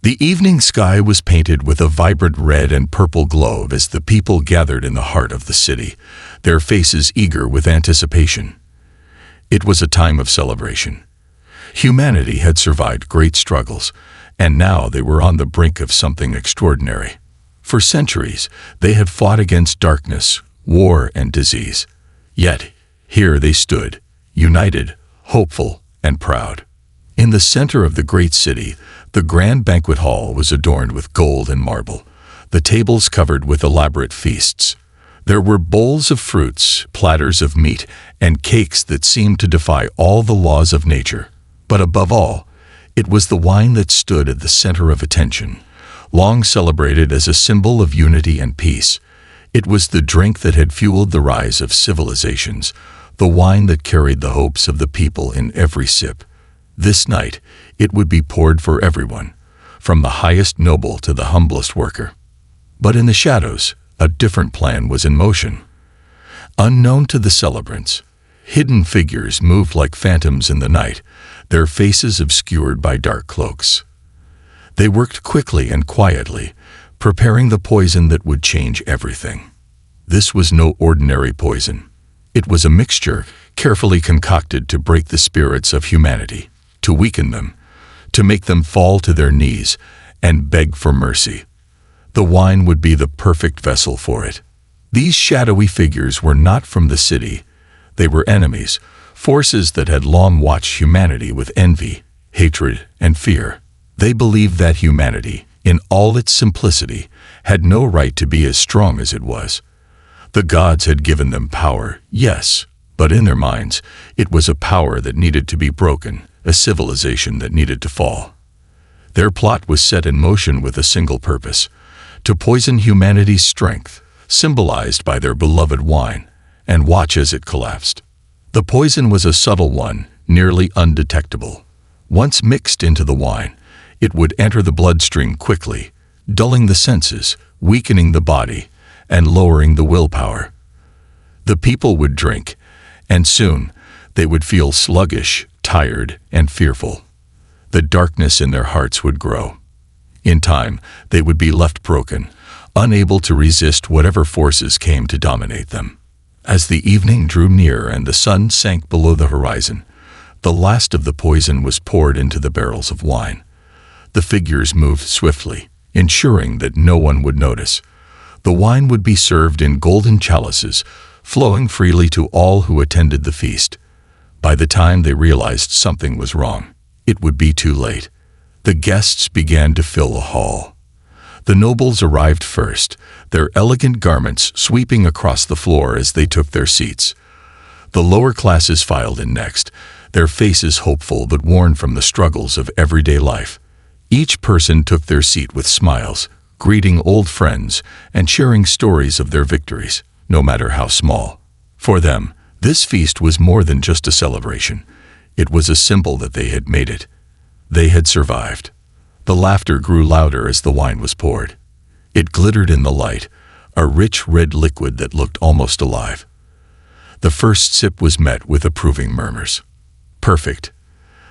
The evening sky was painted with a vibrant red and purple glow as the people gathered in the heart of the city, their faces eager with anticipation. It was a time of celebration. Humanity had survived great struggles, and now they were on the brink of something extraordinary. For centuries, they had fought against darkness, war, and disease. Yet, here they stood, united, hopeful, and proud. In the center of the great city, the grand banquet hall was adorned with gold and marble, the tables covered with elaborate feasts. There were bowls of fruits, platters of meat, and cakes that seemed to defy all the laws of nature. But above all, it was the wine that stood at the center of attention, long celebrated as a symbol of unity and peace. It was the drink that had fueled the rise of civilizations, the wine that carried the hopes of the people in every sip. This night, it would be poured for everyone, from the highest noble to the humblest worker. But in the shadows, a different plan was in motion. Unknown to the celebrants, hidden figures moved like phantoms in the night, their faces obscured by dark cloaks. They worked quickly and quietly, preparing the poison that would change everything. This was no ordinary poison. It was a mixture carefully concocted to break the spirits of humanity, to weaken them, to make them fall to their knees and beg for mercy. The wine would be the perfect vessel for it. These shadowy figures were not from the city. They were enemies, forces that had long watched humanity with envy, hatred, and fear. They believed that humanity, in all its simplicity, had no right to be as strong as it was. The gods had given them power, yes, but in their minds, it was a power that needed to be broken, a civilization that needed to fall. Their plot was set in motion with a single purpose: to poison humanity's strength, symbolized by their beloved wine, and watch as it collapsed. The poison was a subtle one, nearly undetectable. Once mixed into the wine, it would enter the bloodstream quickly, dulling the senses, weakening the body, and lowering the willpower. The people would drink, and soon they would feel sluggish, tired, and fearful. The darkness in their hearts would grow. In time, they would be left broken, unable to resist whatever forces came to dominate them. As the evening drew near and the sun sank below the horizon, the last of the poison was poured into the barrels of wine. The figures moved swiftly, ensuring that no one would notice. The wine would be served in golden chalices, flowing freely to all who attended the feast. By the time they realized something was wrong, it would be too late. The guests began to fill the hall. The nobles arrived first, their elegant garments sweeping across the floor as they took their seats. The lower classes filed in next, their faces hopeful but worn from the struggles of everyday life. Each person took their seat with smiles, greeting old friends and sharing stories of their victories, no matter how small. For them, this feast was more than just a celebration. It was a symbol that they had made it. They had survived. The laughter grew louder as the wine was poured. It glittered in the light, a rich red liquid that looked almost alive. The first sip was met with approving murmurs. "Perfect,"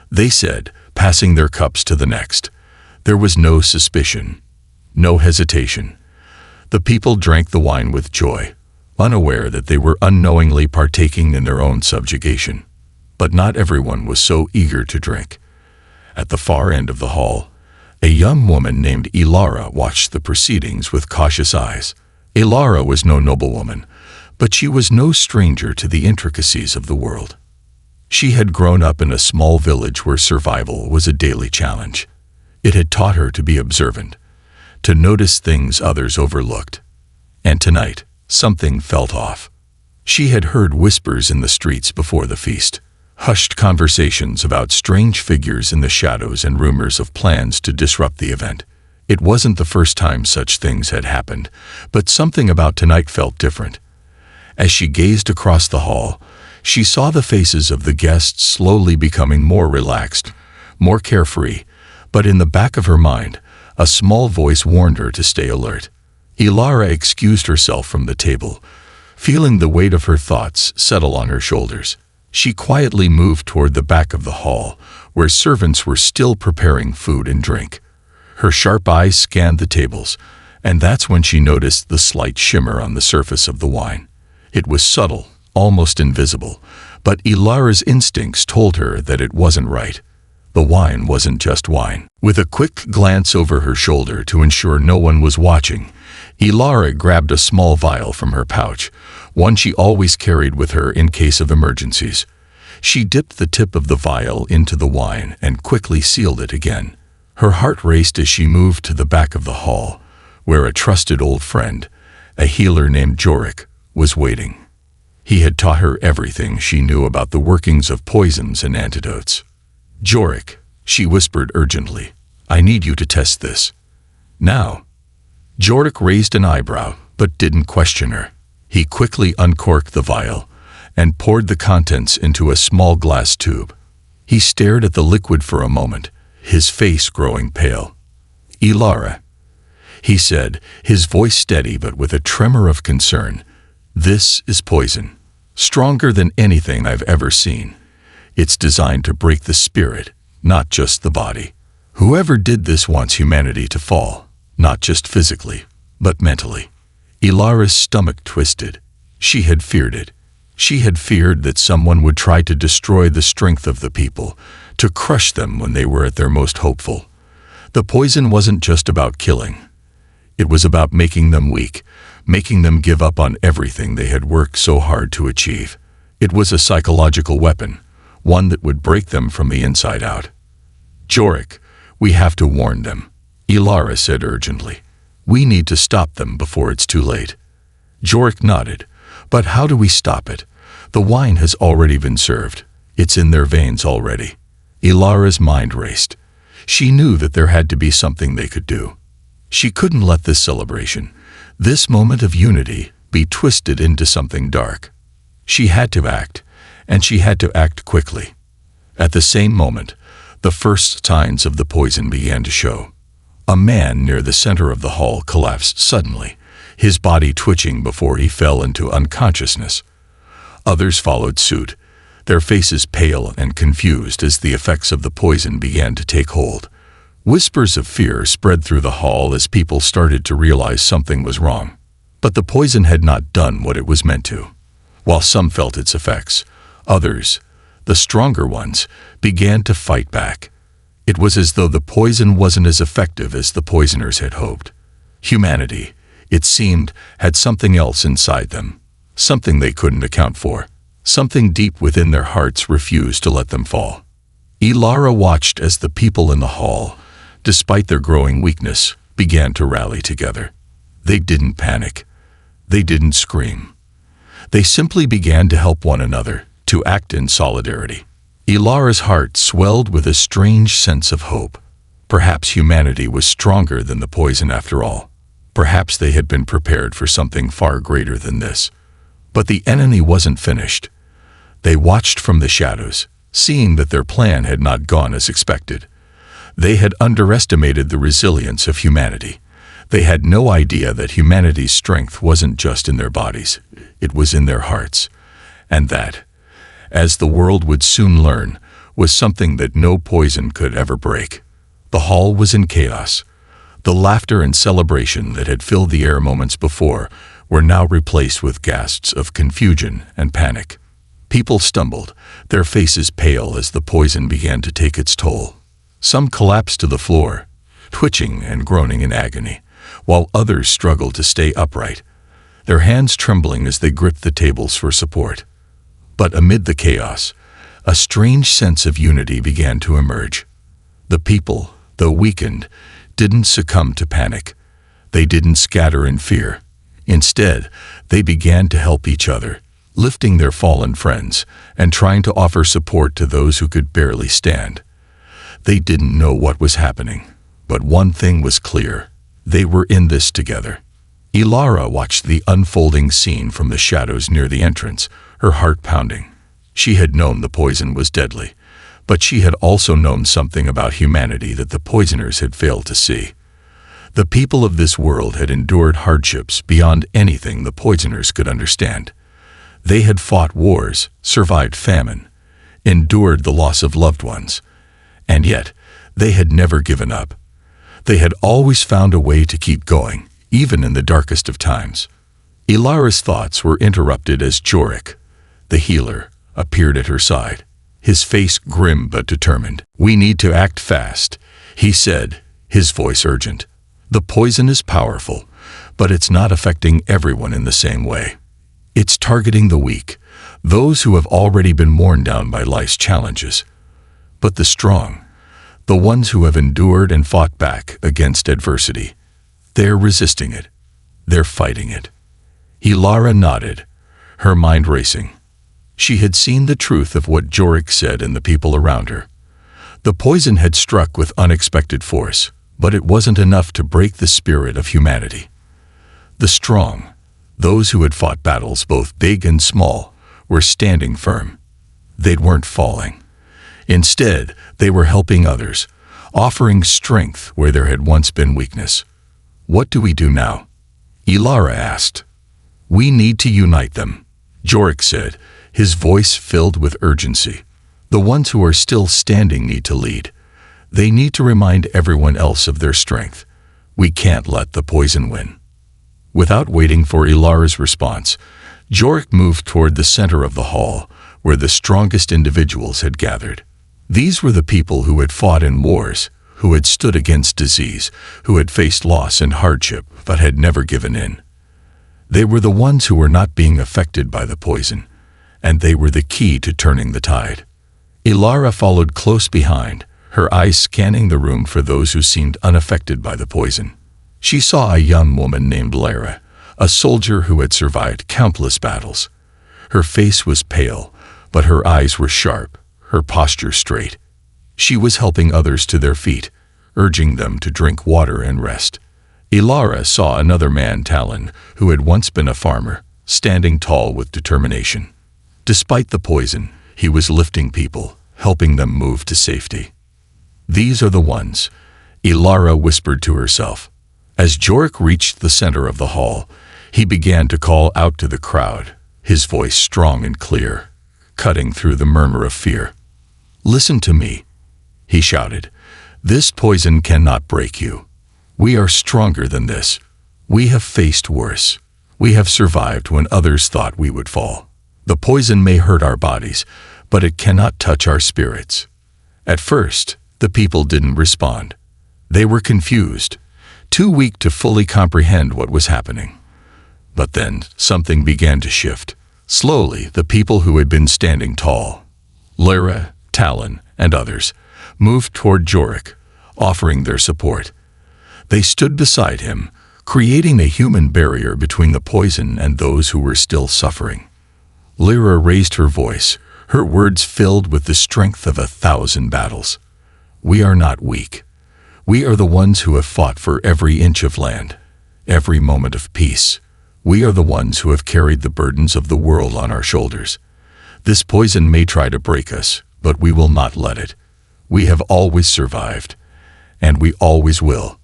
they said, passing their cups to the next. There was no suspicion, no hesitation. The people drank the wine with joy, unaware that they were unknowingly partaking in their own subjugation. But not everyone was so eager to drink. At the far end of the hall, a young woman named Ilara watched the proceedings with cautious eyes. Ilara was no noblewoman, but she was no stranger to the intricacies of the world. She had grown up in a small village where survival was a daily challenge. It had taught her to be observant, to notice things others overlooked. And tonight, something felt off. She had heard whispers in the streets before the feast, hushed conversations about strange figures in the shadows and rumors of plans to disrupt the event. It wasn't the first time such things had happened, but something about tonight felt different. As she gazed across the hall, she saw the faces of the guests slowly becoming more relaxed, more carefree, but in the back of her mind, a small voice warned her to stay alert. Ilara excused herself from the table, feeling the weight of her thoughts settle on her shoulders. She quietly moved toward the back of the hall, where servants were still preparing food and drink. Her sharp eyes scanned the tables, and that's when she noticed the slight shimmer on the surface of the wine. It was subtle, almost invisible, but Ilara's instincts told her that it wasn't right. The wine wasn't just wine. With a quick glance over her shoulder to ensure no one was watching, Ilara grabbed a small vial from her pouch, one she always carried with her in case of emergencies. She dipped the tip of the vial into the wine and quickly sealed it again. Her heart raced as she moved to the back of the hall, where a trusted old friend, a healer named Jorik, was waiting. He had taught her everything she knew about the workings of poisons and antidotes. "Jorik," she whispered urgently, "I need you to test this. Now." Jorik raised an eyebrow, but didn't question her. He quickly uncorked the vial and poured the contents into a small glass tube. He stared at the liquid for a moment, his face growing pale. "Ilara," he said, his voice steady but with a tremor of concern, "this is poison. Stronger than anything I've ever seen. It's designed to break the spirit, not just the body. Whoever did this wants humanity to fall, not just physically, but mentally." Ilara's stomach twisted. She had feared it. She had feared that someone would try to destroy the strength of the people, to crush them when they were at their most hopeful. The poison wasn't just about killing. It was about making them weak, making them give up on everything they had worked so hard to achieve. It was a psychological weapon, one that would break them from the inside out. "Jorik, we have to warn them," Ilara said urgently. "We need to stop them before it's too late." Jorik nodded. "But how do we stop it? The wine has already been served. It's in their veins already." Ilara's mind raced. She knew that there had to be something they could do. She couldn't let this celebration, this moment of unity, be twisted into something dark. She had to act, and she had to act quickly. At the same moment, the first signs of the poison began to show. A man near the center of the hall collapsed suddenly, his body twitching before he fell into unconsciousness. Others followed suit, their faces pale and confused as the effects of the poison began to take hold. Whispers of fear spread through the hall as people started to realize something was wrong. But the poison had not done what it was meant to. While some felt its effects, others, the stronger ones, began to fight back. It was as though the poison wasn't as effective as the poisoners had hoped. Humanity, it seemed, had something else inside them, something they couldn't account for. Something deep within their hearts refused to let them fall. Ilara watched as the people in the hall, despite their growing weakness, began to rally together. They didn't panic. They didn't scream. They simply began to help one another, to act in solidarity. Ilara's heart swelled with a strange sense of hope. Perhaps humanity was stronger than the poison after all. Perhaps they had been prepared for something far greater than this. But the enemy wasn't finished. They watched from the shadows, seeing that their plan had not gone as expected. They had underestimated the resilience of humanity. They had no idea that humanity's strength wasn't just in their bodies, it was in their hearts. And that, as the world would soon learn, was something that no poison could ever break. The hall was in chaos. The laughter and celebration that had filled the air moments before were now replaced with gasps of confusion and panic. People stumbled, their faces pale as the poison began to take its toll. Some collapsed to the floor, twitching and groaning in agony, while others struggled to stay upright, their hands trembling as they gripped the tables for support. But amid the chaos, a strange sense of unity began to emerge. The people, though weakened, didn't succumb to panic. They didn't scatter in fear. Instead, they began to help each other, lifting their fallen friends and trying to offer support to those who could barely stand. They didn't know what was happening, but one thing was clear: they were in this together. Ilara watched the unfolding scene from the shadows near the entrance, her heart pounding. She had known the poison was deadly, but she had also known something about humanity that the poisoners had failed to see. The people of this world had endured hardships beyond anything the poisoners could understand. They had fought wars, survived famine, endured the loss of loved ones, and yet they had never given up. They had always found a way to keep going, even in the darkest of times. Ilara's thoughts were interrupted as Jorik, the healer, appeared at her side, his face grim but determined. "We need to act fast," he said, his voice urgent. "The poison is powerful, but it's not affecting everyone in the same way. It's targeting the weak, those who have already been worn down by life's challenges. But the strong, the ones who have endured and fought back against adversity, they're resisting it. They're fighting it." Ilara nodded, her mind racing. She had seen the truth of what Jorik said and the people around her. The poison had struck with unexpected force, but it wasn't enough to break the spirit of humanity. The strong, those who had fought battles both big and small, were standing firm. They weren't falling. Instead, they were helping others, offering strength where there had once been weakness. "What do we do now?" Ilara asked. "We need to unite them," Jorik said, his voice filled with urgency. "The ones who are still standing need to lead. They need to remind everyone else of their strength. We can't let the poison win." Without waiting for Ilara's response, Jorik moved toward the center of the hall, where the strongest individuals had gathered. These were the people who had fought in wars, who had stood against disease, who had faced loss and hardship, but had never given in. They were the ones who were not being affected by the poison, and they were the key to turning the tide. Ilara followed close behind, her eyes scanning the room for those who seemed unaffected by the poison. She saw a young woman named Lara, a soldier who had survived countless battles. Her face was pale, but her eyes were sharp, her posture straight. She was helping others to their feet, urging them to drink water and rest. Ilara saw another man, Talon, who had once been a farmer, standing tall with determination. Despite the poison, he was lifting people, helping them move to safety. "These are the ones," Ilara whispered to herself. As Jorik reached the center of the hall, he began to call out to the crowd, his voice strong and clear, cutting through the murmur of fear. "Listen to me," he shouted. "This poison cannot break you. We are stronger than this. We have faced worse. We have survived when others thought we would fall. The poison may hurt our bodies, but it cannot touch our spirits." At first, the people didn't respond. They were confused, too weak to fully comprehend what was happening. But then something began to shift. Slowly, the people who had been standing tall, Lara, Talon, and others, moved toward Jorik, offering their support. They stood beside him, creating a human barrier between the poison and those who were still suffering. Lara raised her voice, her words filled with the strength of 1,000 battles. "We are not weak. We are the ones who have fought for every inch of land, every moment of peace. We are the ones who have carried the burdens of the world on our shoulders. This poison may try to break us, but we will not let it. We have always survived, and we always will."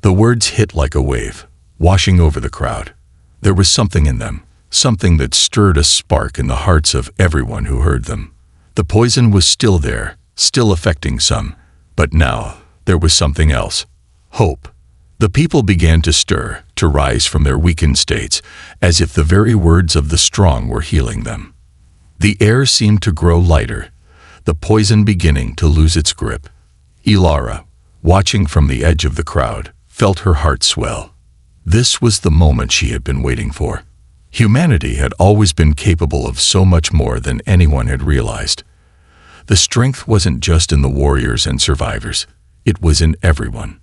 The words hit like a wave, washing over the crowd. There was something in them, something that stirred a spark in the hearts of everyone who heard them. The poison was still there, still affecting some, but now there was something else: hope. The people began to stir, to rise from their weakened states, as if the very words of the strong were healing them. The air seemed to grow lighter, the poison beginning to lose its grip. Ilara, watching from the edge of the crowd, felt her heart swell. This was the moment she had been waiting for. Humanity had always been capable of so much more than anyone had realized. The strength wasn't just in the warriors and survivors, it was in everyone.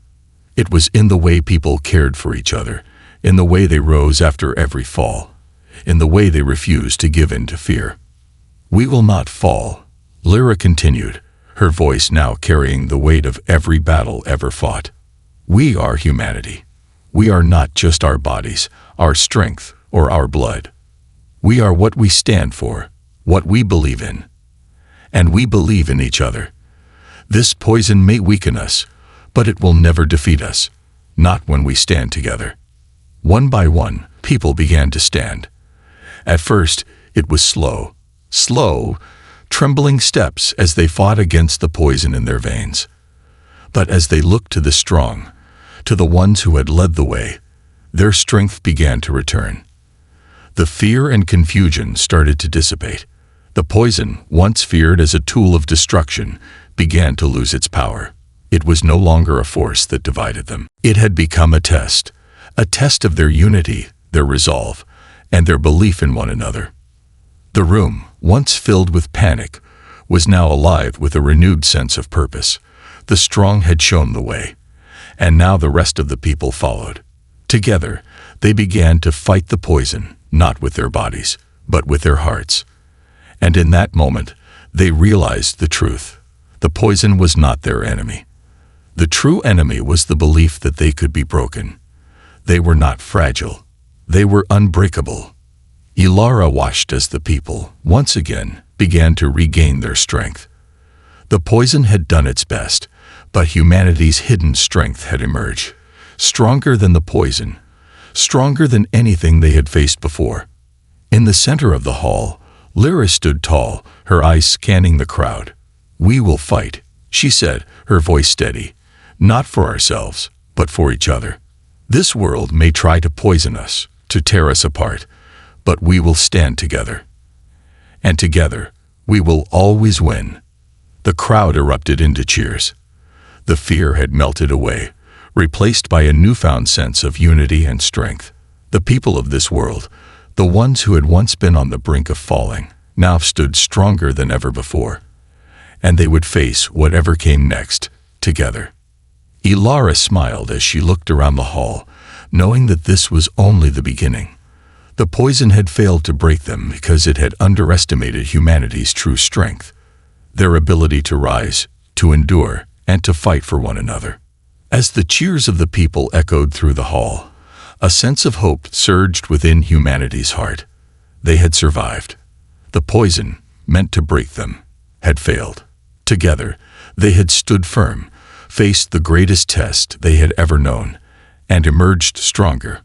It was in the way people cared for each other, in the way they rose after every fall, in the way they refused to give in to fear. "We will not fall," Lara continued, her voice now carrying the weight of every battle ever fought. "We are humanity. We are not just our bodies, our strength, or our blood. We are what we stand for, what we believe in. And we believe in each other. This poison may weaken us, but it will never defeat us, not when we stand together." One by one, people began to stand. At first, it was slow, trembling steps as they fought against the poison in their veins. But as they looked to the strong, to the ones who had led the way, their strength began to return. The fear and confusion started to dissipate. The poison, once feared as a tool of destruction, began to lose its power. It was no longer a force that divided them. It had become a test of their unity, their resolve, and their belief in one another. The room, once filled with panic, was now alive with a renewed sense of purpose. The strong had shown the way, and now the rest of the people followed. Together, they began to fight the poison, not with their bodies, but with their hearts. And in that moment, they realized the truth. The poison was not their enemy. The true enemy was the belief that they could be broken. They were not fragile. They were unbreakable. Ilara watched as the people, once again, began to regain their strength. The poison had done its best, but humanity's hidden strength had emerged, stronger than the poison, stronger than anything they had faced before. In the center of the hall, Lyra stood tall, her eyes scanning the crowd. "We will fight," she said, her voice steady. "Not for ourselves, but for each other. This world may try to poison us, to tear us apart, but we will stand together. And together, we will always win." The crowd erupted into cheers. The fear had melted away, replaced by a newfound sense of unity and strength. The people of this world, the ones who had once been on the brink of falling, now stood stronger than ever before. And they would face whatever came next, together. Ilara smiled as she looked around the hall, knowing that this was only the beginning. The poison had failed to break them because it had underestimated humanity's true strength, their ability to rise, to endure, and to fight for one another. As the cheers of the people echoed through the hall, a sense of hope surged within humanity's heart. They had survived. The poison, meant to break them, had failed. Together, they had stood firm, faced the greatest test they had ever known, and emerged stronger.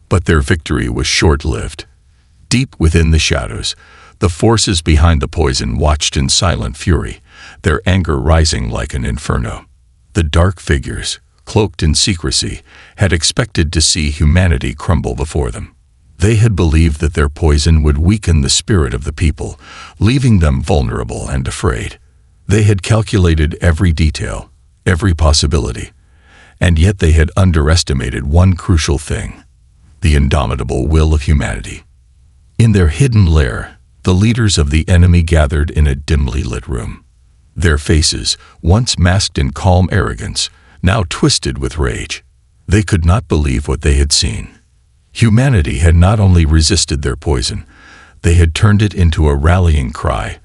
But their victory was short-lived. Deep within the shadows, the forces behind the poison watched in silent fury, their anger rising like an inferno. The dark figures, cloaked in secrecy, had expected to see humanity crumble before them. They had believed that their poison would weaken the spirit of the people, leaving them vulnerable and afraid. They had calculated every detail, every possibility, and yet they had underestimated one crucial thing: the indomitable will of humanity. In their hidden lair, the leaders of the enemy gathered in a dimly lit room. Their faces, once masked in calm arrogance, now twisted with rage. They could not believe what they had seen. Humanity had not only resisted their poison, they had turned it into a rallying cry,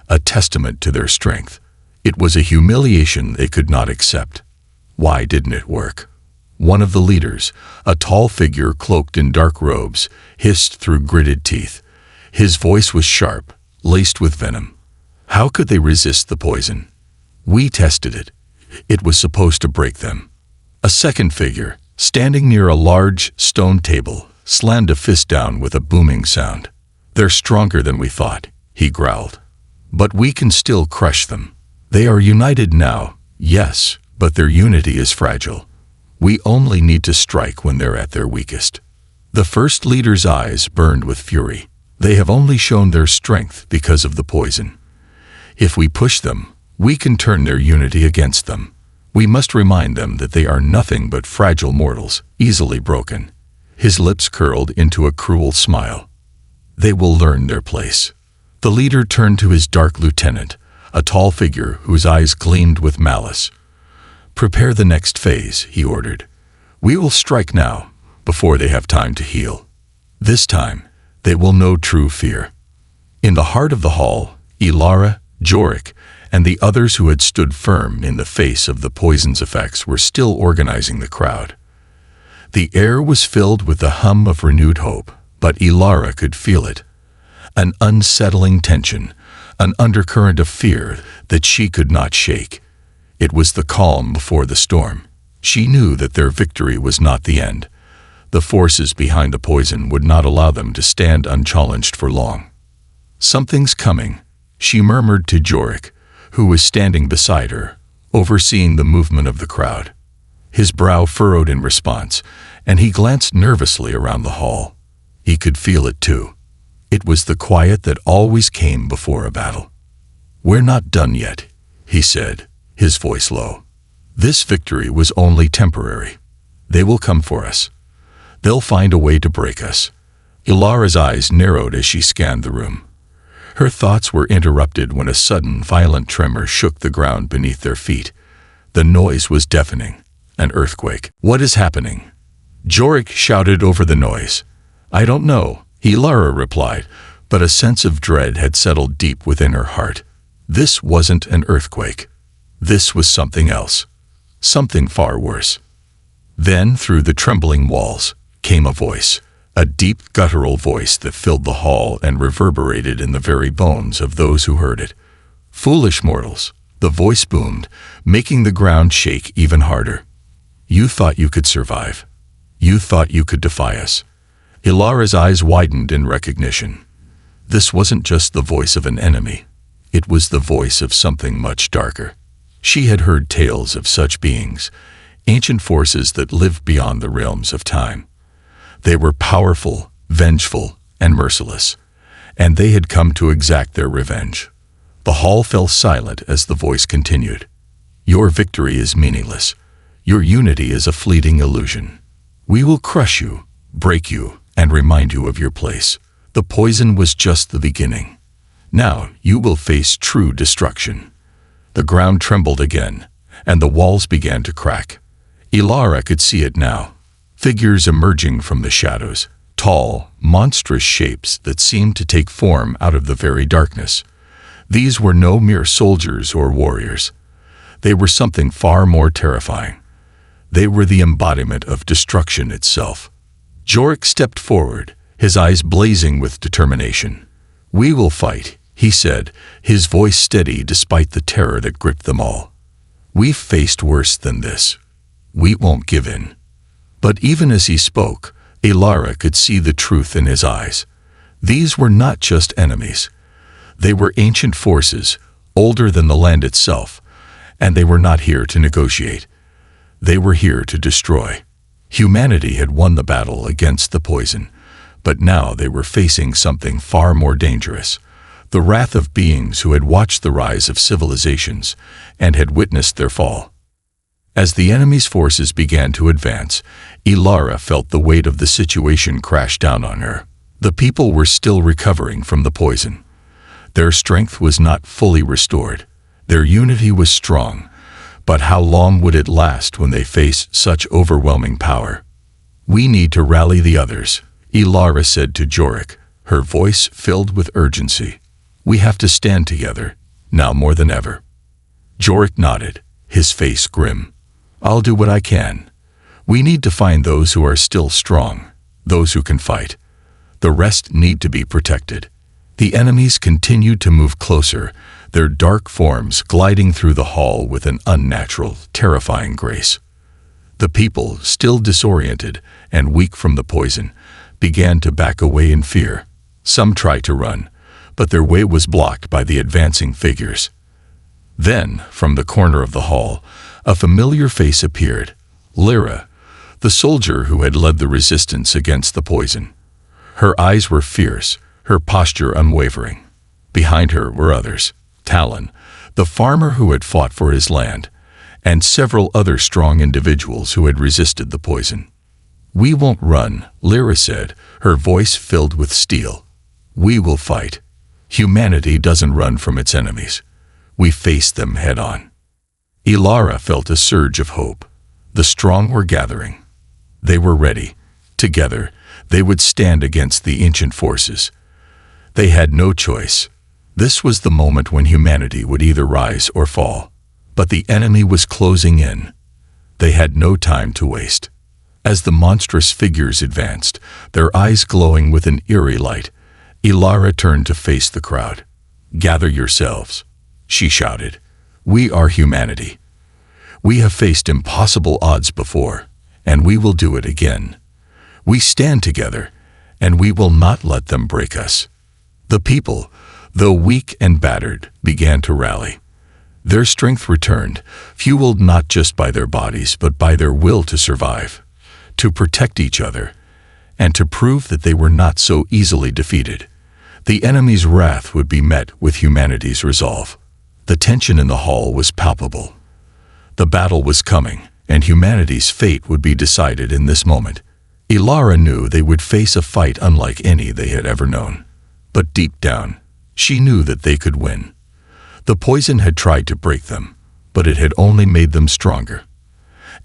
a testament to their strength. It was a humiliation they could not accept. Why didn't it work? One of the leaders, a tall figure cloaked in dark robes, hissed through gritted teeth. His voice was sharp, laced with venom. How could they resist the poison? We tested it. It was supposed to break them. A second figure, standing near a large stone table, slammed a fist down with a booming sound. "They're stronger than we thought," he growled. "But we can still crush them. They are united now, yes, but their unity is fragile. We only need to strike when they're at their weakest." The first leader's eyes burned with fury. They have only shown their strength because of the poison. If we push them, we can turn their unity against them. We must remind them that they are nothing but fragile mortals, easily broken. His lips curled into a cruel smile. They will learn their place. The leader turned to his dark lieutenant, a tall figure whose eyes gleamed with malice. "Prepare the next phase," he ordered. "We will strike now, before they have time to heal. This time, they will know true fear." In the heart of the hall, Ilara, Jorik, and the others who had stood firm in the face of the poison's effects were still organizing the crowd. The air was filled with the hum of renewed hope, but Ilara could feel it. An unsettling tension, an undercurrent of fear that she could not shake. It was the calm before the storm. She knew that their victory was not the end. The forces behind the poison would not allow them to stand unchallenged for long. "Something's coming," she murmured to Jorik, who was standing beside her, overseeing the movement of the crowd. His brow furrowed in response, and he glanced nervously around the hall. He could feel it too. It was the quiet that always came before a battle. "We're not done yet," he said, his voice low. "This victory was only temporary. They will come for us. They'll find a way to break us." Ilara's eyes narrowed as she scanned the room. Her thoughts were interrupted when a sudden, violent tremor shook the ground beneath their feet. The noise was deafening. An earthquake. "What is happening?" Jorik shouted over the noise. "I don't know," Ilara replied, but a sense of dread had settled deep within her heart. This wasn't an earthquake. This was something else. Something far worse. Then, through the trembling walls, came a voice. A deep, guttural voice that filled the hall and reverberated in the very bones of those who heard it. "Foolish mortals," the voice boomed, making the ground shake even harder. "You thought you could survive. You thought you could defy us." Ilara's eyes widened in recognition. This wasn't just the voice of an enemy. It was the voice of something much darker. She had heard tales of such beings, ancient forces that lived beyond the realms of time. They were powerful, vengeful, and merciless, and they had come to exact their revenge. The hall fell silent as the voice continued. "Your victory is meaningless. Your unity is a fleeting illusion. We will crush you, break you, and remind you of your place. The poison was just the beginning. Now you will face true destruction." The ground trembled again, and the walls began to crack. Ilara could see it now. Figures emerging from the shadows, tall, monstrous shapes that seemed to take form out of the very darkness. These were no mere soldiers or warriors. They were something far more terrifying. They were the embodiment of destruction itself. Jorik stepped forward, his eyes blazing with determination. "We will fight," he said, his voice steady despite the terror that gripped them all. "We've faced worse than this. We won't give in." But even as he spoke, Ilara could see the truth in his eyes. These were not just enemies. They were ancient forces, older than the land itself, and they were not here to negotiate. They were here to destroy. Humanity had won the battle against the poison, but now they were facing something far more dangerous. The wrath of beings who had watched the rise of civilizations and had witnessed their fall. As the enemy's forces began to advance, Ilara felt the weight of the situation crash down on her. The people were still recovering from the poison. Their strength was not fully restored. Their unity was strong, but how long would it last when they faced such overwhelming power? "We need to rally the others," Ilara said to Jorik, her voice filled with urgency. "We have to stand together, now more than ever." Jorik nodded, his face grim. "I'll do what I can. We need to find those who are still strong, those who can fight. The rest need to be protected." The enemies continued to move closer, their dark forms gliding through the hall with an unnatural, terrifying grace. The people, still disoriented and weak from the poison, began to back away in fear. Some tried to run, but their way was blocked by the advancing figures. Then, from the corner of the hall, a familiar face appeared. Lyra, the soldier who had led the resistance against the poison. Her eyes were fierce, her posture unwavering. Behind her were others. Talon, the farmer who had fought for his land, and several other strong individuals who had resisted the poison. "We won't run," Lyra said, her voice filled with steel. "We will fight. Humanity doesn't run from its enemies. We face them head-on." Ilara felt a surge of hope. The strong were gathering. They were ready. Together, they would stand against the ancient forces. They had no choice. This was the moment when humanity would either rise or fall. But the enemy was closing in. They had no time to waste. As the monstrous figures advanced, their eyes glowing with an eerie light, Ilara turned to face the crowd. "Gather yourselves," she shouted. "We are humanity. We have faced impossible odds before, and we will do it again. We stand together, and we will not let them break us." The people, though weak and battered, began to rally. Their strength returned, fueled not just by their bodies but by their will to survive, to protect each other, and to prove that they were not so easily defeated. The enemy's wrath would be met with humanity's resolve. The tension in the hall was palpable. The battle was coming, and humanity's fate would be decided in this moment. Ilara knew they would face a fight unlike any they had ever known. But deep down, she knew that they could win. The poison had tried to break them, but it had only made them stronger.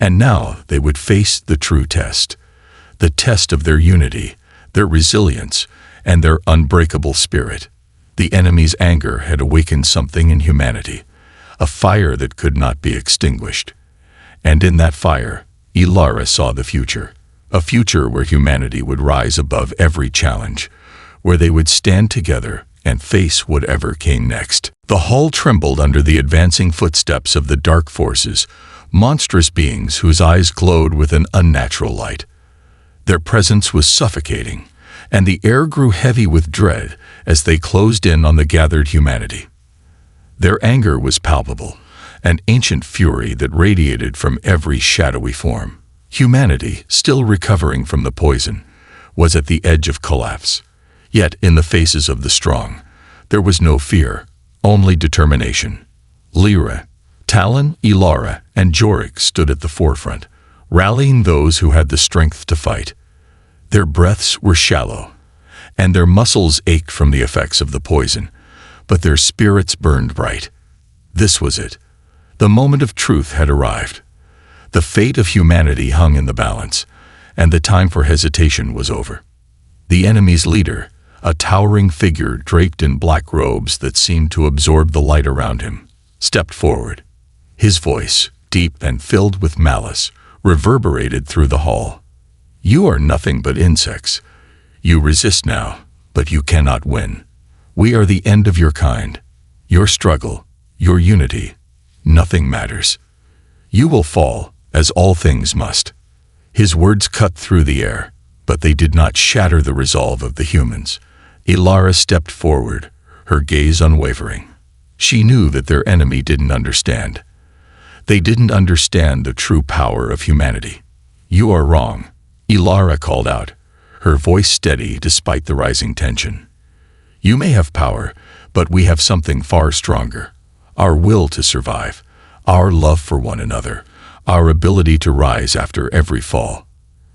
And now they would face the true test. The test of their unity, their resilience, and their unbreakable spirit. The enemy's anger had awakened something in humanity, a fire that could not be extinguished. And in that fire, Ilara saw the future, a future where humanity would rise above every challenge, where they would stand together and face whatever came next. The hall trembled under the advancing footsteps of the dark forces, monstrous beings whose eyes glowed with an unnatural light. Their presence was suffocating, and the air grew heavy with dread as they closed in on the gathered humanity. Their anger was palpable, an ancient fury that radiated from every shadowy form. Humanity, still recovering from the poison, was at the edge of collapse. Yet in the faces of the strong, there was no fear, only determination. Lyra, Talon, Ilara, and Jorik stood at the forefront, rallying those who had the strength to fight. Their breaths were shallow, and their muscles ached from the effects of the poison, but their spirits burned bright. This was it. The moment of truth had arrived. The fate of humanity hung in the balance, and the time for hesitation was over. The enemy's leader, a towering figure draped in black robes that seemed to absorb the light around him, stepped forward. His voice, deep and filled with malice, reverberated through the hall. "You are nothing but insects. You resist now, but you cannot win. We are the end of your kind. Your struggle, your unity, nothing matters. You will fall, as all things must." His words cut through the air, but they did not shatter the resolve of the humans. Ilara stepped forward, her gaze unwavering. She knew that their enemy didn't understand. They didn't understand the true power of humanity. "You are wrong," Ilara called out, her voice steady despite the rising tension. "You may have power, but we have something far stronger. Our will to survive, our love for one another, our ability to rise after every fall.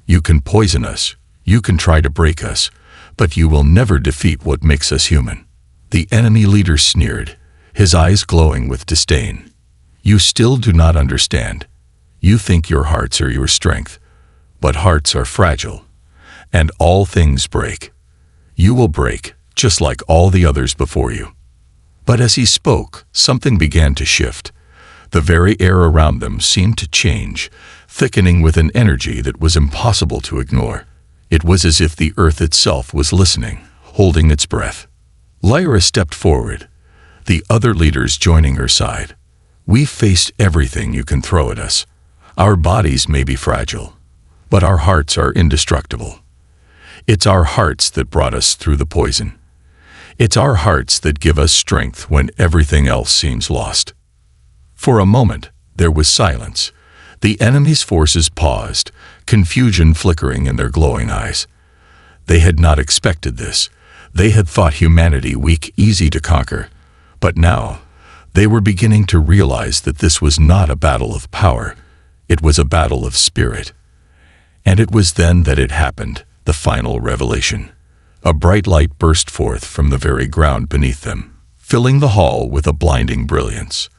You can poison us, you can try to break us, but you will never defeat what makes us human." The enemy leader sneered, his eyes glowing with disdain. "You still do not understand. You think your hearts are your strength, but hearts are fragile, and all things break. You will break, just like all the others before you." But as he spoke, something began to shift. The very air around them seemed to change, thickening with an energy that was impossible to ignore. It was as if the earth itself was listening, holding its breath. Lyra stepped forward, the other leaders joining her side. "We've faced everything you can throw at us. Our bodies may be fragile, but our hearts are indestructible. It's our hearts that brought us through the poison. It's our hearts that give us strength when everything else seems lost." For a moment, there was silence. The enemy's forces paused, confusion flickering in their glowing eyes. They had not expected this. They had thought humanity weak, easy to conquer. But now, they were beginning to realize that this was not a battle of power. It was a battle of spirit. And it was then that it happened, the final revelation. A bright light burst forth from the very ground beneath them, filling the hall with a blinding brilliance.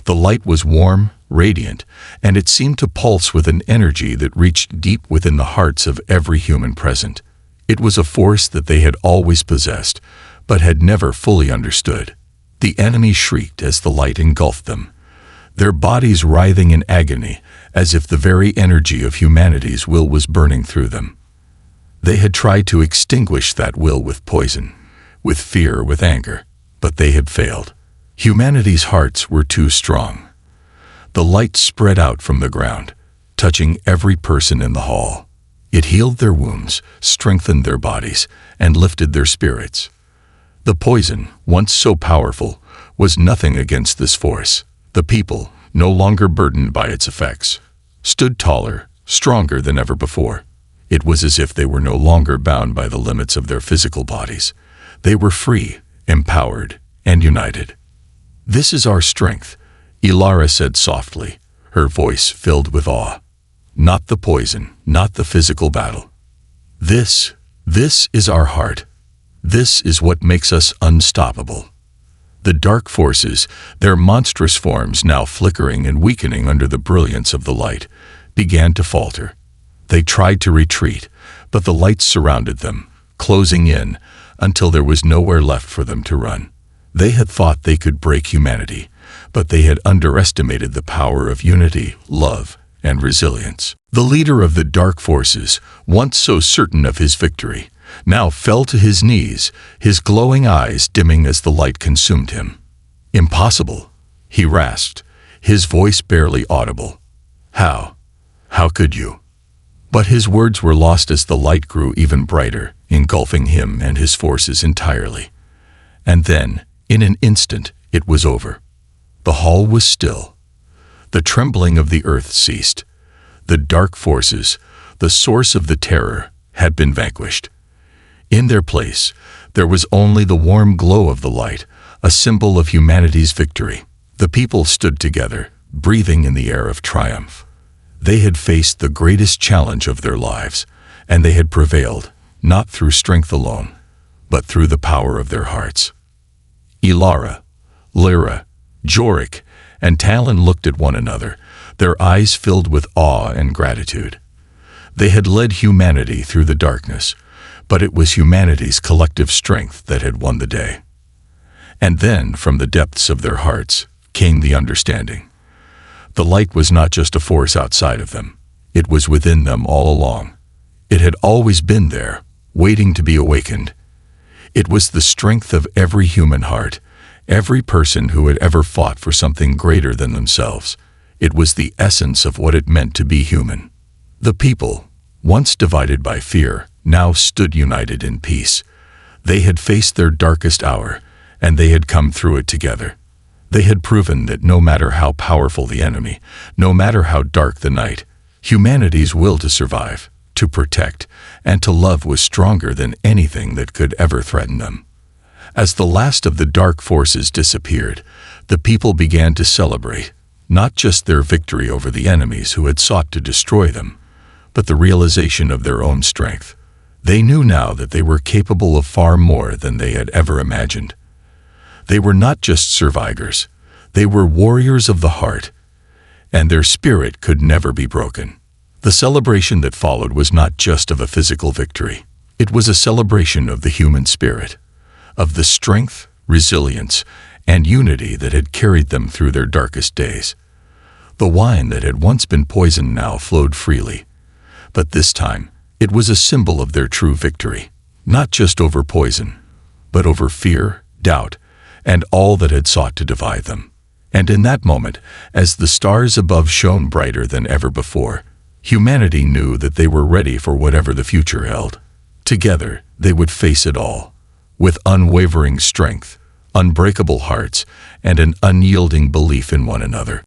The light was warm, radiant, and it seemed to pulse with an energy that reached deep within the hearts of every human present. It was a force that they had always possessed, but had never fully understood. The enemy shrieked as the light engulfed them, their bodies writhing in agony, as if the very energy of humanity's will was burning through them. They had tried to extinguish that will with poison, with fear, with anger, but they had failed. Humanity's hearts were too strong. The light spread out from the ground, touching every person in the hall. It healed their wounds, strengthened their bodies, and lifted their spirits. The poison, once so powerful, was nothing against this force. The people, no longer burdened by its effects, stood taller, stronger than ever before. It was as if they were no longer bound by the limits of their physical bodies. They were free, empowered, and united. "This is our strength," Ilara said softly, her voice filled with awe. "Not the poison, not the physical battle. This is our heart. This is what makes us unstoppable." The dark forces, their monstrous forms now flickering and weakening under the brilliance of the light, began to falter. They tried to retreat, but the lights surrounded them, closing in until there was nowhere left for them to run. They had thought they could break humanity, but they had underestimated the power of unity, love, and resilience. The leader of the dark forces, once so certain of his victory, now fell to his knees, his glowing eyes dimming as the light consumed him. "Impossible," he rasped, his voice barely audible. How could you?" But his words were lost as the light grew even brighter, engulfing him and his forces entirely. And then, in an instant, it was over. The hall was still. The trembling of the earth ceased. The dark forces, the source of the terror, had been vanquished. In their place, there was only the warm glow of the light, a symbol of humanity's victory. The people stood together, breathing in the air of triumph. They had faced the greatest challenge of their lives, and they had prevailed, not through strength alone, but through the power of their hearts. Ilara, Lyra, Jorik, and Talon looked at one another, their eyes filled with awe and gratitude. They had led humanity through the darkness, but it was humanity's collective strength that had won the day. And then, from the depths of their hearts, came the understanding. The light was not just a force outside of them. It was within them all along. It had always been there, waiting to be awakened. It was the strength of every human heart, every person who had ever fought for something greater than themselves. It was the essence of what it meant to be human. The people, once divided by fear, now stood united in peace. They had faced their darkest hour, and they had come through it together. They had proven that no matter how powerful the enemy, no matter how dark the night, humanity's will to survive, to protect, and to love was stronger than anything that could ever threaten them. As the last of the dark forces disappeared, the people began to celebrate, not just their victory over the enemies who had sought to destroy them, but the realization of their own strength. They knew now that they were capable of far more than they had ever imagined. They were not just survivors, they were warriors of the heart, and their spirit could never be broken. The celebration that followed was not just of a physical victory. It was a celebration of the human spirit, of the strength, resilience, and unity that had carried them through their darkest days. The wine that had once been poisoned now flowed freely, but this time it was a symbol of their true victory, not just over poison, but over fear, doubt, and all that had sought to divide them. And in that moment, as the stars above shone brighter than ever before, humanity knew that they were ready for whatever the future held. Together, they would face it all, with unwavering strength, unbreakable hearts, and an unyielding belief in one another.